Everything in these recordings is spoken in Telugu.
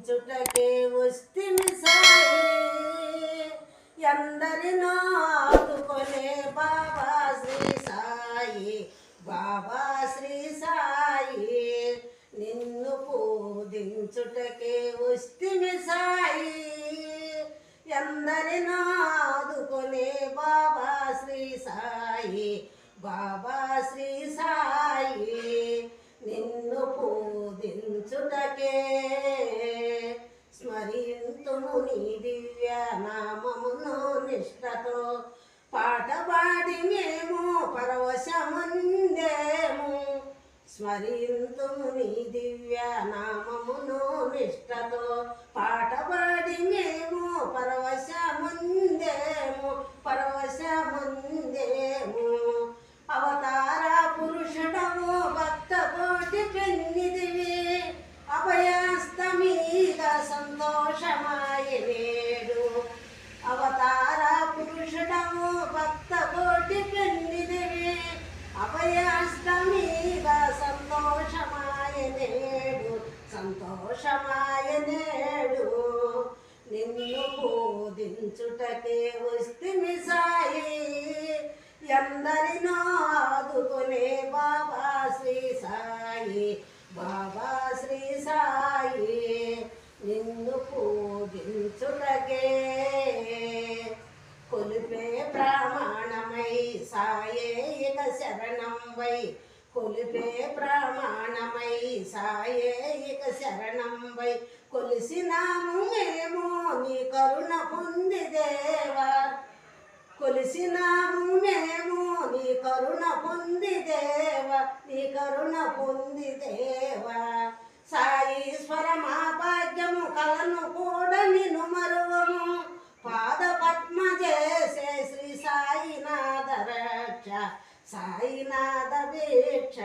పూజించుటకే వస్తిమి సాయి, ఎందరినో ఆదుకొనే బాబా శ్రీ సాయి, బాబా శ్రీ సాయి. నిన్ను పూజించుటకే వస్తిమి సాయి, ఎందరినో ఆదుకొనే బాబా శ్రీ సాయి, బాబా శ్రీ సాయి. నిన్ను పూజించుటకే స్మరింతుము నీ దివ్య నామమును నిష్టతో, పాట పాడి మేము పరవశమందేము. స్మరింతుము నీ దివ్య నామమును నిష్టతో, పాట పాడి మేము పరవశమందేము, పరవశమందేము. అవతార పురుషుడము భక్త కోటి పెన్నిదివి, అభయాస్తమీద సంతోషమాయ నేడు. అవతార పురుషుడము భక్త కోటి పెన్నిదివి, అభయాస్తమీద సంతోషమాయ నేడు, సంతోషమాయ నేడు. నిన్ను పూజించుటకే వస్తిమి సాయి, ఎందరినో ఆదుకొనే బాబా శ్రీ సాయి, బాబా శ్రీ సాయి. నిన్ను పూజించుటకే కొలిపే ప్రమాణమై సాయే ఇక శరణం వై, కొలిపే ప్రమాణమై సాయే ఇక శరణం వై. కొలిసినాము మేము నీ కరుణ పొందిదేవా, కొలిసినాము మేము నీ కరుణ పొందిదేవా, నీ కరుణ పొందిదేవా. సాయీశ్వర మా భాగ్యము కలను కూడా నిన్ను మరువము, పాద పద్మ చేసే శ్రీ సాయినాథ రక్ష, సాయినాథ దీక్ష.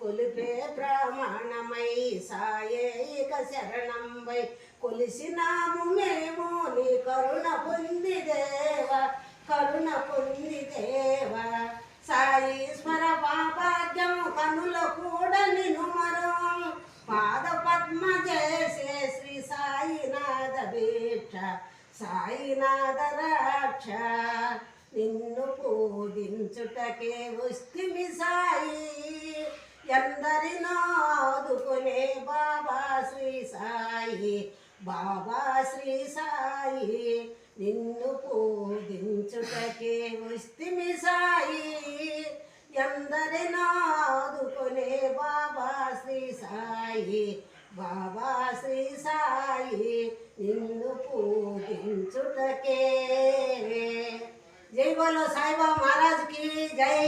కొలిపే ప్రమాణమై సాయేక శరణం వై, కొలిసినాము మేము నీ కరుణ పొందిదేవా, కరుణ పొందిదేవా. సాయీశ్వర భాగ్యము కనుల కూడా నిన్ను మరం, పాద పద్మ చేసే శ్రీ సాయినాథ దీక్ష, సాయినాథ రక్ష. నిన్ను పూజించుటకే వస్తిమి సాయి, ఎందరినో ఆదుకొనే బాబా శ్రీ సాయి, బాబా శ్రీ సాయి. నిన్ను పూజించుటకే వస్తిమి సాయి, ఎందరినో ఆదుకొనే బాబా శ్రీ సాయి, బాబా శ్రీ సాయి. నిన్ను పూజించుటకే. జై బోలో సాయిబాబా మహారాజ్ की जय।